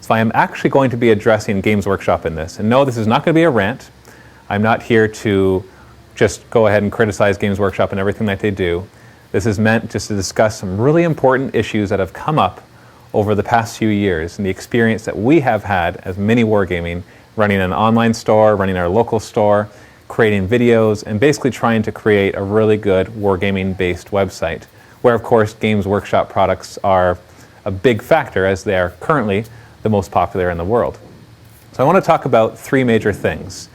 So I am actually going to be addressing Games Workshop in this. And no, this is not going to be a rant. I'm not here to just go ahead and criticize Games Workshop and everything that they do. This is meant just to discuss some really important issues that have come up over the past few years and the experience that we have had as Mini Wargaming, running an online store, running our local store, creating videos, and basically trying to create a really good wargaming-based website, where of course Games Workshop products are a big factor as they are currently the most popular in the world. So I want to talk about three major things.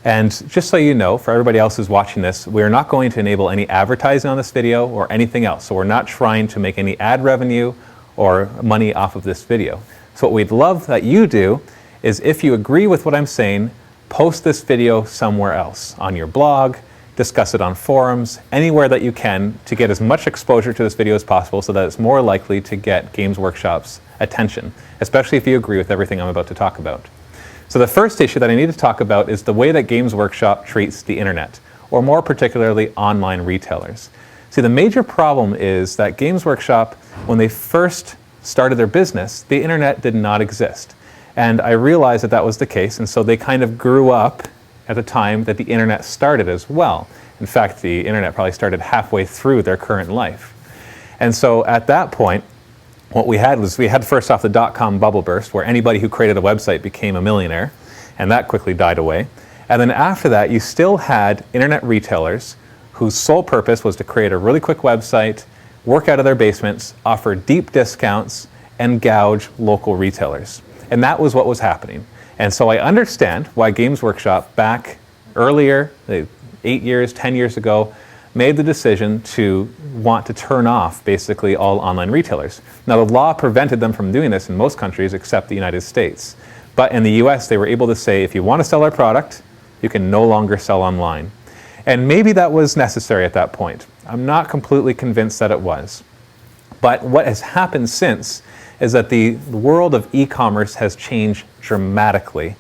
And just so you know, for everybody else who's watching this, we're not going to enable any advertising on this video or anything else. So we're not trying to make any ad revenue or money off of this video. So what we'd love that you do is, if you agree with what I'm saying, post this video somewhere else, on your blog, discuss it on forums, anywhere that you can, to get as much exposure to this video as possible so that it's more likely to get Games Workshop's attention, especially if you agree with everything I'm about to talk about. So the first issue that I need to talk about is the way that Games Workshop treats the internet, or more particularly online retailers. See, the major problem is that Games Workshop, when they first started their business, the internet did not exist. And I realized that that was the case, and so they kind of grew up at the time that the internet started as well. In fact, the internet probably started halfway through their current life. And so at that point, what we had was, we had first off the dot-com bubble burst, where anybody who created a website became a millionaire, and that quickly died away. And then after that, you still had internet retailers whose sole purpose was to create a really quick website, work out of their basements, offer deep discounts, and gouge local retailers. And that was what was happening. And so I understand why Games Workshop back earlier, 8 years, 10 years ago, made the decision to want to turn off basically all online retailers. Now, the law prevented them from doing this in most countries except the United States. But in the US, they were able to say, if you want to sell our product, you can no longer sell online. And maybe that was necessary at that point. I'm not completely convinced that it was. But what has happened since is that the world of e-commerce has changed dramatically.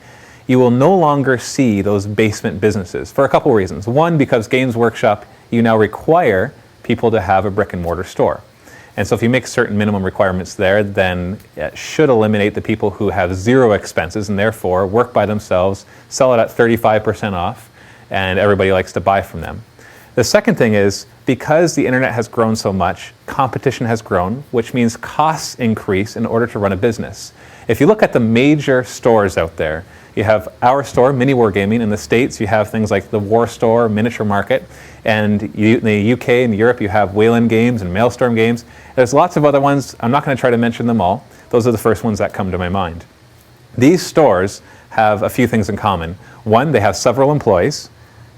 You will no longer see those basement businesses for a couple reasons. One, because Games Workshop, you now require people to have a brick and mortar store. And so if you make certain minimum requirements there, then it should eliminate the people who have zero expenses and therefore work by themselves, sell it at 35% off, and everybody likes to buy from them. The second thing is, because the internet has grown so much, competition has grown, which means costs increase in order to run a business. If you look at the major stores out there, you have our store, Mini Wargaming. In the States, you have things like the War Store, Miniature Market, and in the UK and Europe, you have Wayland Games and Maelstrom Games. There's lots of other ones. I'm not going to try to mention them all. Those are the first ones that come to my mind. These stores have a few things in common. One, they have several employees.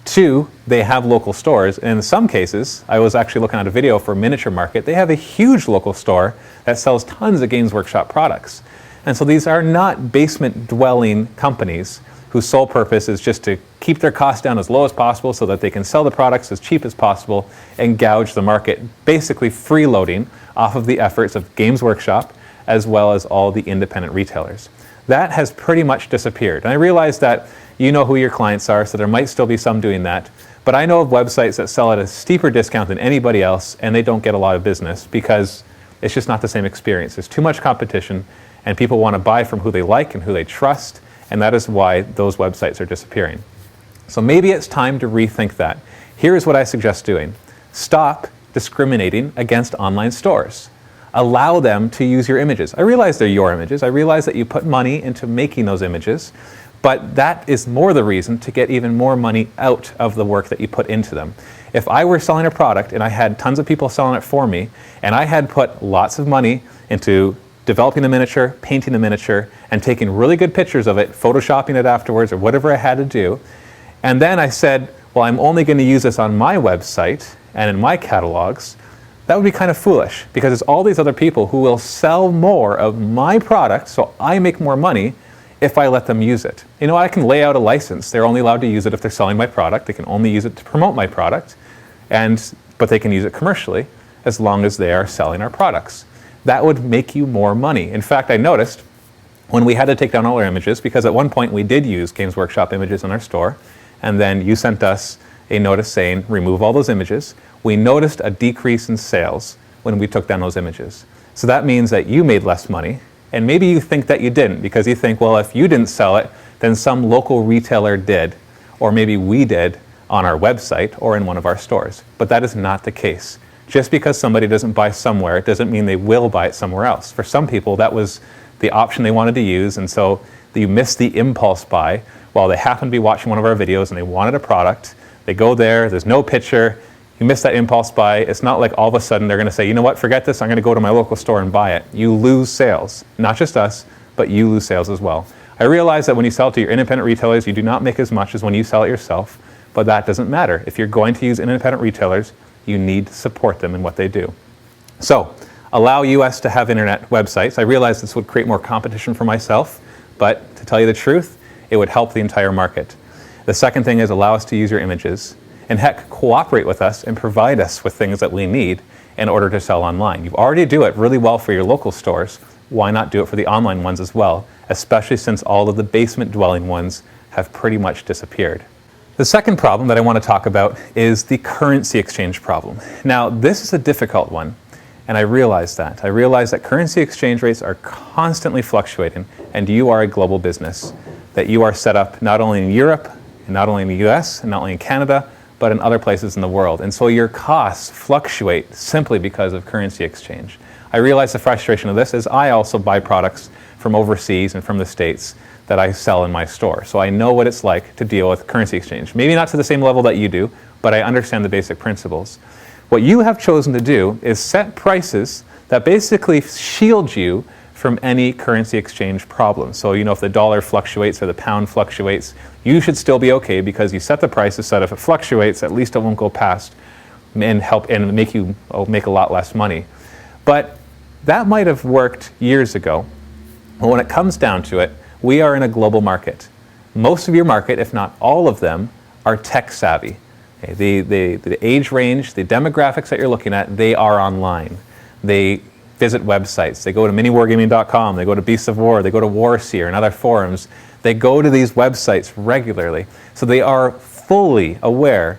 Two, they have local stores. And in some cases, I was actually looking at a video for Miniature Market. They have a huge local store that sells tons of Games Workshop products. And so these are not basement-dwelling companies whose sole purpose is just to keep their costs down as low as possible so that they can sell the products as cheap as possible and gouge the market, basically freeloading off of the efforts of Games Workshop as well as all the independent retailers. That has pretty much disappeared. And I realize that you know who your clients are, so there might still be some doing that. But I know of websites that sell at a steeper discount than anybody else, and they don't get a lot of business because it's just not the same experience. There's too much competition, and people want to buy from who they like and who they trust, and that is why those websites are disappearing. So maybe it's time to rethink that. Here's what I suggest doing. Stop discriminating against online stores. Allow them to use your images. I realize they're your images. I realize that you put money into making those images, but that is more the reason to get even more money out of the work that you put into them. If I were selling a product and I had tons of people selling it for me, and I had put lots of money into developing the miniature, painting the miniature, and taking really good pictures of it, photoshopping it afterwards, or whatever I had to do, and then I said, well, I'm only going to use this on my website and in my catalogs, that would be kind of foolish, because it's all these other people who will sell more of my product, so I make more money if I let them use it. You know, I can lay out a license. They're only allowed to use it if they're selling my product. They can only use it to promote my product, but they can use it commercially as long as they are selling our products. That would make you more money. In fact, I noticed when we had to take down all our images, because at one point we did use Games Workshop images in our store, and then you sent us a notice saying, remove all those images. We noticed a decrease in sales when we took down those images. So that means that you made less money, And maybe you think that you didn't because you think, well, if you didn't sell it, then some local retailer did, or maybe we did on our website or in one of our stores. But that is not the case. Just because somebody doesn't buy somewhere, it doesn't mean they will buy it somewhere else. For some people, that was the option they wanted to use, and so you missed the impulse buy while they happen to be watching one of our videos and they wanted a product. They go there, there's no picture, you miss that impulse buy. It's not like all of a sudden they're going to say, you know what, forget this, I'm going to go to my local store and buy it. You lose sales. Not just us, but you lose sales as well. I realize that when you sell to your independent retailers, you do not make as much as when you sell it yourself, but that doesn't matter. If you're going to use independent retailers, you need to support them in what they do. So, allow US to have internet websites. I realize this would create more competition for myself, but to tell you the truth, it would help the entire market. The second thing is allow us to use your images, and heck, cooperate with us and provide us with things that we need in order to sell online. You already do it really well for your local stores. Why not do it for the online ones as well, especially since all of the basement dwelling ones have pretty much disappeared. The second problem that I want to talk about is the currency exchange problem. Now, this is a difficult one, and I realize that. I realize that currency exchange rates are constantly fluctuating, and you are a global business, that you are set up not only in Europe, and not only in the US, and not only in Canada, but in other places in the world. And so your costs fluctuate simply because of currency exchange. I realize the frustration of this as I also buy products from overseas and from the States that I sell in my store. So I know what it's like to deal with currency exchange. Maybe not to the same level that you do, but I understand the basic principles. What you have chosen to do is set prices that basically shield you from any currency exchange problem. So, you know, if the dollar fluctuates or the pound fluctuates, you should still be okay because you set the prices so that if it fluctuates, at least it won't go past and help and make you make a lot less money. But that might have worked years ago. But when it comes down to it, we are in a global market. Most of your market, if not all of them, are tech savvy. Okay, the age range, the demographics that you're looking at, they are online. They visit websites. They go to miniwargaming.com, they go to Beasts of War, they go to Warseer and other forums. They go to these websites regularly. So they are fully aware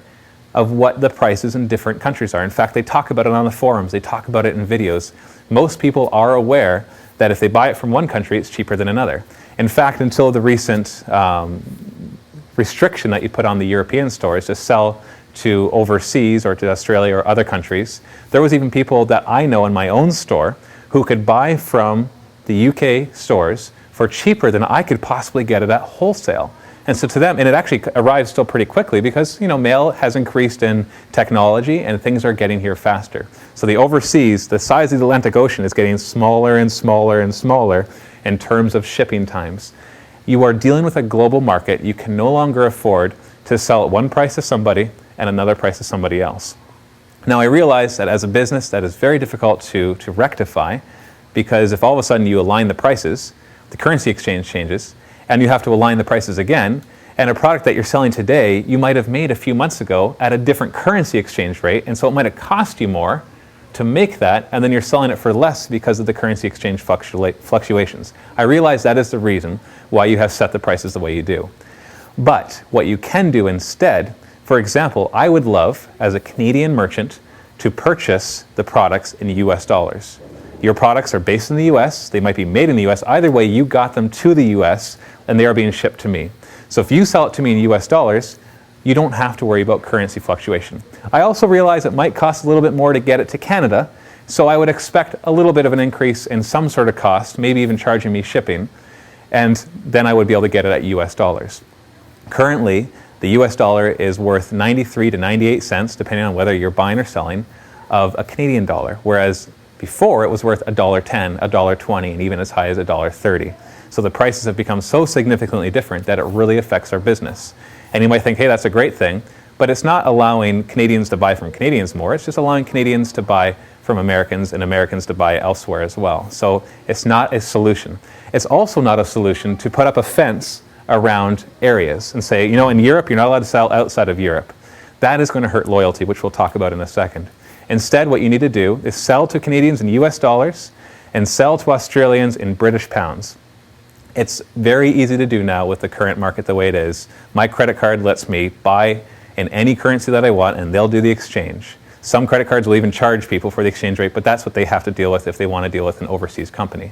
of what the prices in different countries are. In fact, they talk about it on the forums, they talk about it in videos. Most people are aware that if they buy it from one country, it's cheaper than another. In fact, until the recent restriction that you put on the European stores to sell to overseas or to Australia or other countries, there was even people that I know in my own store who could buy from the UK stores for cheaper than I could possibly get it at wholesale. And so to them, and it actually arrives still pretty quickly because, you know, mail has increased in technology and things are getting here faster. So the overseas, the size of the Atlantic Ocean is getting smaller and smaller and smaller in terms of shipping times. You are dealing with a global market. You can no longer afford to sell at one price to somebody and another price to somebody else. Now I realize that as a business that is very difficult to rectify, because if all of a sudden you align the prices, the currency exchange changes, and you have to align the prices again, and a product that you're selling today you might have made a few months ago at a different currency exchange rate, and so it might have cost you more to make that, and then you're selling it for less because of the currency exchange fluctuations. I realize that is the reason why you have set the prices the way you do. But what you can do instead, for example, I would love, as a Canadian merchant, to purchase the products in US dollars. Your products are based in the US, they might be made in the US, either way you got them to the US and they are being shipped to me. So if you sell it to me in US dollars, you don't have to worry about currency fluctuation. I also realize it might cost a little bit more to get it to Canada, so I would expect a little bit of an increase in some sort of cost, maybe even charging me shipping, and then I would be able to get it at US dollars. Currently, the US dollar is worth 93 to 98 cents, depending on whether you're buying or selling, of a Canadian dollar, whereas before it was worth $1.10, $1.20, and even as high as $1.30. So the prices have become so significantly different that it really affects our business. And you might think, hey, that's a great thing, but it's not allowing Canadians to buy from Canadians more, it's just allowing Canadians to buy from Americans and Americans to buy elsewhere as well. So it's not a solution. It's also not a solution to put up a fence around areas and say, you know, in Europe, you're not allowed to sell outside of Europe. That is going to hurt loyalty, which we'll talk about in a second. Instead, what you need to do is sell to Canadians in US dollars and sell to Australians in British pounds. It's very easy to do now with the current market the way it is. My credit card lets me buy in any currency that I want and they'll do the exchange. Some credit cards will even charge people for the exchange rate, but that's what they have to deal with if they want to deal with an overseas company.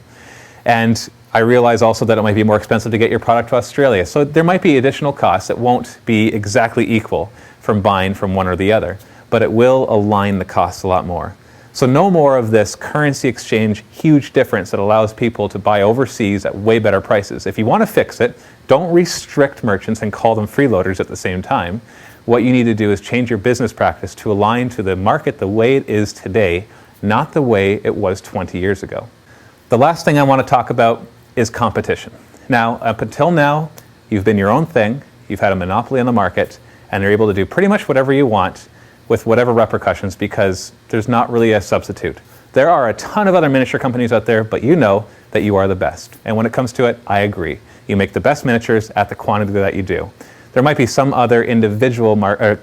And I realize also that it might be more expensive to get your product to Australia. So there might be additional costs that won't be exactly equal from buying from one or the other, but it will align the costs a lot more. So no more of this currency exchange huge difference that allows people to buy overseas at way better prices. If you want to fix it, don't restrict merchants and call them freeloaders at the same time. What you need to do is change your business practice to align to the market the way it is today, not the way it was 20 years ago. The last thing I want to talk about is competition. Now, up until now, you've been your own thing, you've had a monopoly on the market, and you're able to do pretty much whatever you want with whatever repercussions because there's not really a substitute. There are a ton of other miniature companies out there, but you know that you are the best. And when it comes to it, I agree. You make the best miniatures at the quantity that you do. There might be some other individual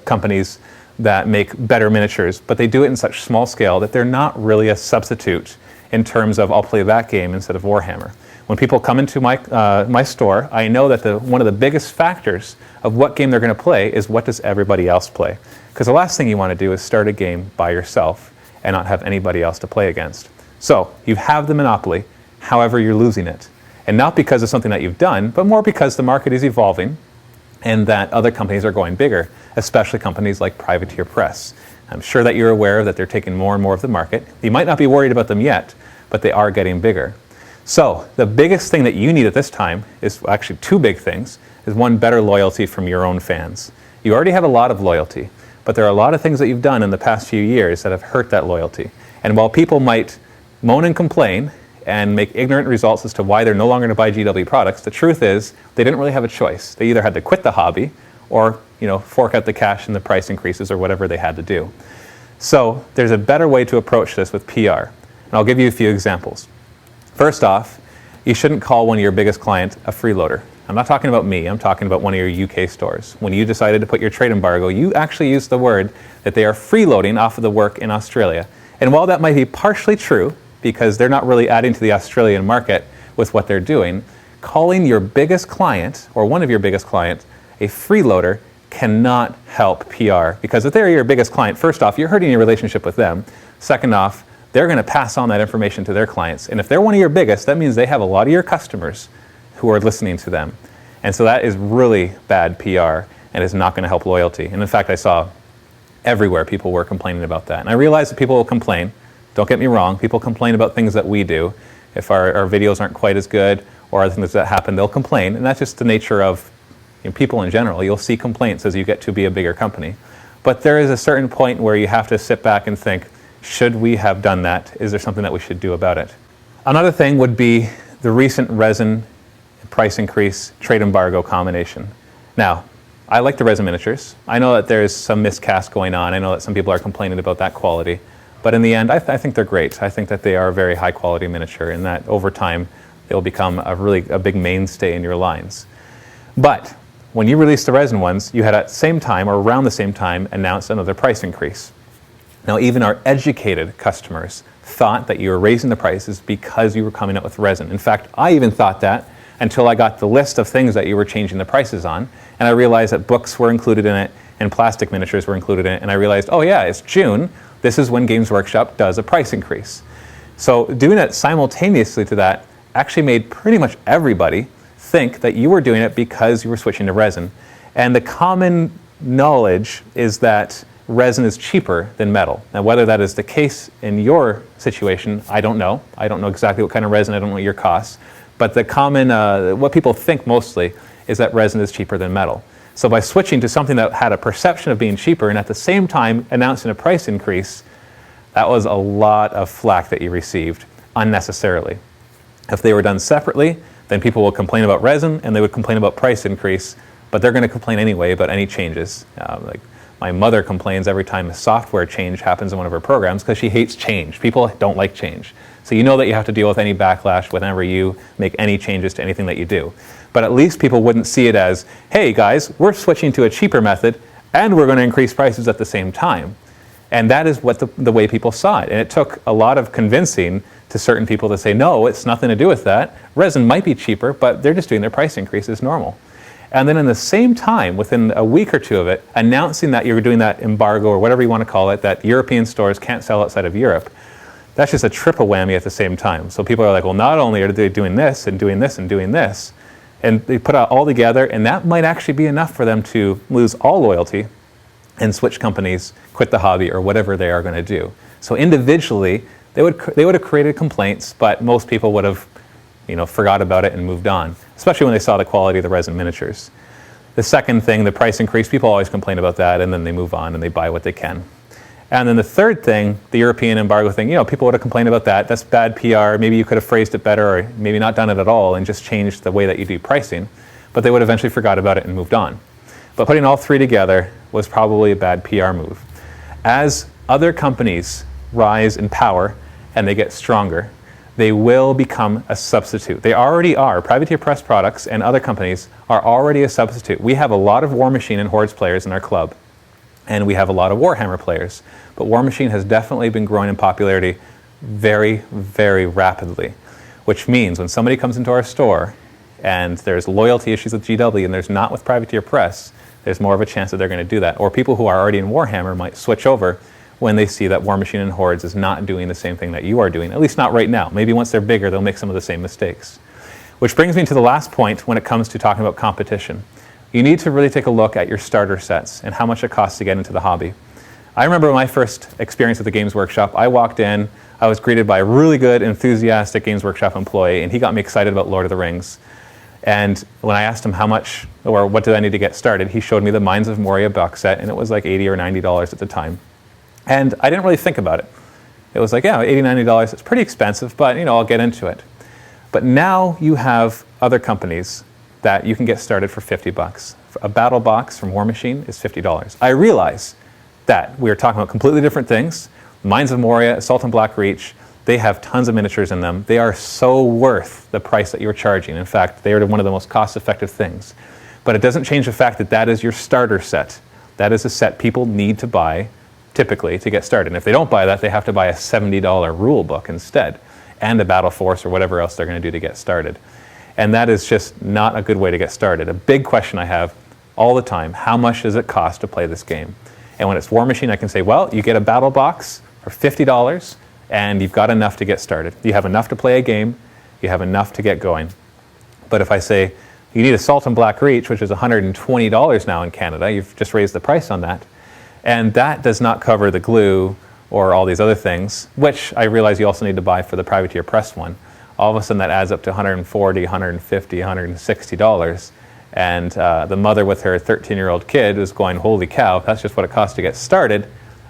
companies that make better miniatures, but they do it in such small scale that they're not really a substitute in terms of I'll play that game instead of Warhammer. When people come into my store, I know that one of the biggest factors of what game they're going to play is what does everybody else play. Because the last thing you want to do is start a game by yourself and not have anybody else to play against. So you have the monopoly, however you're losing it. And not because of something that you've done, but more because the market is evolving and that other companies are going bigger, especially companies like Privateer Press. I'm sure that you're aware that they're taking more and more of the market. You might not be worried about them yet, but they are getting bigger. So the biggest thing that you need at this time is actually two big things. Is one, better loyalty from your own fans. You already have a lot of loyalty, but there are a lot of things that you've done in the past few years that have hurt that loyalty. And while people might moan and complain and make ignorant results as to why they're no longer going to buy GW products, the truth is they didn't really have a choice. They either had to quit the hobby or fork out the cash and the price increases or whatever they had to do. So there's a better way to approach this with PR. And I'll give you a few examples. First off, you shouldn't call one of your biggest clients a freeloader. I'm not talking about me, I'm talking about one of your UK stores. When you decided to put your trade embargo, you actually used the word that they are freeloading off of the work in Australia. And while that might be partially true, because they're not really adding to the Australian market with what they're doing, calling your biggest client, or one of your biggest clients, a freeloader cannot help PR. Because if they're your biggest client, first off, you're hurting your relationship with them. Second off, they're going to pass on that information to their clients. And if they're one of your biggest, that means they have a lot of your customers who are listening to them. And so that is really bad PR and is not going to help loyalty. And in fact, I saw everywhere people were complaining about that. And I realize that people will complain. Don't get me wrong, people complain about things that we do. If our videos aren't quite as good or other things that happen, they'll complain. And that's just the nature of people in general. You'll see complaints as you get to be a bigger company. But there is a certain point where you have to sit back and think, should we have done that? Is there something that we should do about it? Another thing would be the recent resin price increase, trade embargo combination. Now, I like the resin miniatures. I know that there's some miscast going on. I know that some people are complaining about that quality. But in the end, I think they're great. I think that they are a very high quality miniature and that over time, they'll become a big mainstay in your lines. But when you released the resin ones, you had at the same time or around the same time announced another price increase. Now, even our educated customers thought that you were raising the prices because you were coming out with resin. In fact, I even thought that until I got the list of things that you were changing the prices on, and I realized that books were included in it and plastic miniatures were included in it, and I realized, oh yeah, it's June, this is when Games Workshop does a price increase. So doing it simultaneously to that actually made pretty much everybody think that you were doing it because you were switching to resin. And the common knowledge is that resin is cheaper than metal. Now, whether that is the case in your situation, I don't know. I don't know exactly what kind of resin, I don't know what your costs. But the common, what people think mostly is that resin is cheaper than metal. So by switching to something that had a perception of being cheaper and at the same time announcing a price increase, that was a lot of flack that you received unnecessarily. If they were done separately, then people will complain about resin and they would complain about price increase, but they're going to complain anyway about any changes. Like my mother complains every time a software change happens in one of her programs because she hates change. People don't like change. So you know that you have to deal with any backlash whenever you make any changes to anything that you do. But at least people wouldn't see it as, hey guys, we're switching to a cheaper method and we're going to increase prices at the same time. And that is what the way people saw it. And it took a lot of convincing to certain people to say, no, it's nothing to do with that. Resin might be cheaper, but they're just doing their price increase as normal. And then in the same time, within a week or two of it, announcing that you were doing that embargo or whatever you want to call it, that European stores can't sell outside of Europe, That's just a triple whammy at the same time. So people are like, well, not only are they doing this and doing this and doing this, and they put out all together, and that might actually be enough for them to lose all loyalty and switch companies, quit the hobby, or whatever they are going to do. So individually, they would have created complaints, but most people would have, forgot about it and moved on, especially when they saw the quality of the resin miniatures. The second thing, the price increase, people always complain about that, and then they move on and they buy what they can. And then the third thing, the European embargo thing, people would have complained about that. That's bad PR. Maybe you could have phrased it better, or maybe not done it at all and just changed the way that you do pricing. But they would eventually forgot about it and moved on. But putting all three together was probably a bad PR move. As other companies rise in power and they get stronger, they will become a substitute. They already are. Privateer Press products and other companies are already a substitute. We have a lot of War Machine and Hordes players in our club, and we have a lot of Warhammer players. But War Machine has definitely been growing in popularity very, very rapidly, which means when somebody comes into our store and there's loyalty issues with GW and there's not with Privateer Press, there's more of a chance that they're going to do that. Or people who are already in Warhammer might switch over when they see that War Machine and Hordes is not doing the same thing that you are doing, at least not right now. Maybe once they're bigger, they'll make some of the same mistakes. Which brings me to the last point when it comes to talking about competition. You need to really take a look at your starter sets and how much it costs to get into the hobby. I remember my first experience at the Games Workshop. I walked in, I was greeted by a really good, enthusiastic Games Workshop employee, and he got me excited about Lord of the Rings. And when I asked him how much, or what did I need to get started, he showed me the Mines of Moria box set, and it was like $80 or $90 at the time. And I didn't really think about it. It was like, yeah, $80, $90, it's pretty expensive, but I'll get into it. But now you have other companies that you can get started for $50. A battle box from War Machine is $50. I realize that we are talking about completely different things. Mines of Moria, Assault on Black Reach, they have tons of miniatures in them. They are so worth the price that you're charging. In fact, they are one of the most cost-effective things. But it doesn't change the fact that that is your starter set. That is a set people need to buy, typically, to get started. And if they don't buy that, they have to buy a $70 rule book instead, and a Battle Force or whatever else they're going to do to get started. And that is just not a good way to get started. A big question I have all the time, how much does it cost to play this game? And when it's War Machine, I can say, well, you get a battle box for $50, and you've got enough to get started. You have enough to play a game, you have enough to get going. But if I say, you need Assault on Black Reach, which is $120 now in Canada, you've just raised the price on that, and that does not cover the glue or all these other things, which I realize you also need to buy for the Privateer Press one. All of a sudden that adds up to $140, $150, $160. And the mother with her 13-year-old kid is going, holy cow, that's just what it costs to get started.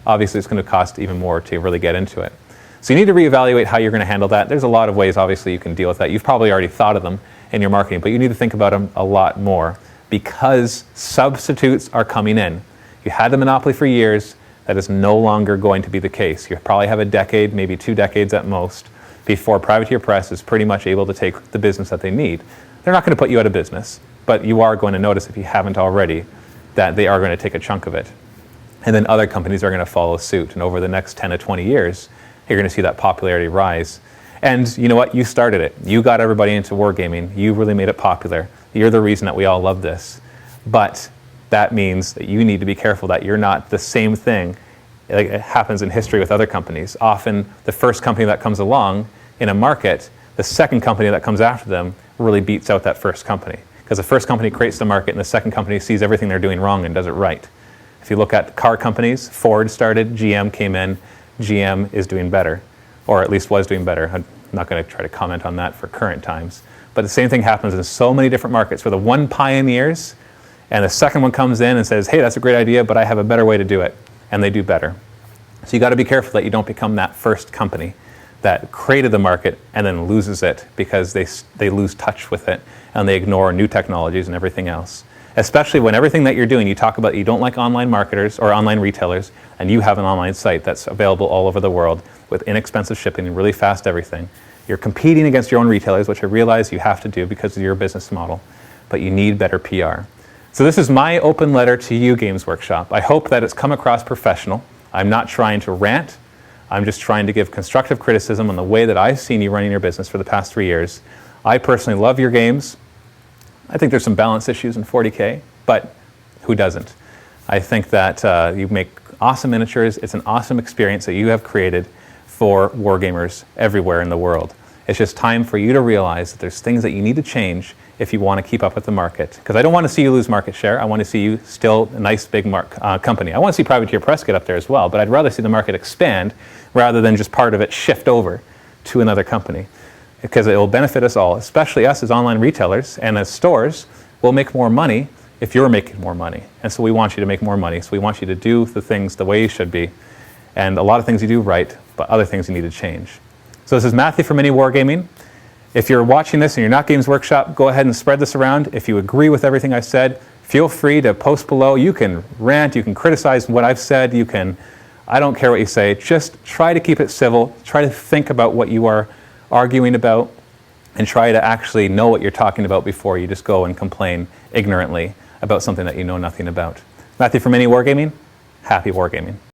Obviously it's going to cost even more to really get into it. So you need to reevaluate how you're going to handle that. There's a lot of ways, obviously, you can deal with that. You've probably already thought of them in your marketing, but you need to think about them a lot more because substitutes are coming in. You had the monopoly for years. That is no longer going to be the case. You probably have a decade, maybe 2 decades at most, before Privateer Press is pretty much able to take the business that they need. They're not going to put you out of business, but you are going to notice, if you haven't already, that they are going to take a chunk of it. And then other companies are going to follow suit. And over the next 10 to 20 years, you're going to see that popularity rise. And you know what? You started it. You got everybody into wargaming. You really made it popular. You're the reason that we all love this. But that means that you need to be careful that you're not the same thing. Like it happens in history with other companies. Often the first company that comes along in a market, the second company that comes after them really beats out that first company. Because the first company creates the market and the second company sees everything they're doing wrong and does it right. If you look at car companies, Ford started, GM came in, GM is doing better, or at least was doing better. I'm not going to try to comment on that for current times. But the same thing happens in so many different markets where the one pioneers and the second one comes in and says, hey, that's a great idea, but I have a better way to do it. And they do better. So you got to be careful that you don't become that first company that created the market and then loses it because they lose touch with it and they ignore new technologies and everything else. Especially when everything that you're doing, you talk about you don't like online marketers or online retailers, and you have an online site that's available all over the world with inexpensive shipping and really fast everything. You're competing against your own retailers, which I realize you have to do because of your business model, but you need better PR. So this is my open letter to you, Games Workshop. I hope that it's come across professional. I'm not trying to rant. I'm just trying to give constructive criticism on the way that I've seen you running your business for the past 3 years. I personally love your games. I think there's some balance issues in 40K, but who doesn't? I think that you make awesome miniatures. It's an awesome experience that you have created for wargamers everywhere in the world. It's just time for you to realize that there's things that you need to change if you want to keep up with the market. Because I don't want to see you lose market share. I want to see you still a nice big company. I want to see Privateer Press get up there as well, but I'd rather see the market expand rather than just part of it shift over to another company. Because it will benefit us all, especially us as online retailers and as stores. We'll make more money if you're making more money. And so we want you to make more money. So we want you to do the things the way you should be. And a lot of things you do right, but other things you need to change. So this is Matthew from Mini Wargaming. If you're watching this and you're not Games Workshop, go ahead and spread this around. If you agree with everything I said, feel free to post below. You can rant, you can criticize what I've said, I don't care what you say. Just try to keep it civil. Try to think about what you are arguing about and try to actually know what you're talking about before you just go and complain ignorantly about something that you know nothing about. Matthew from Mini Wargaming, happy wargaming.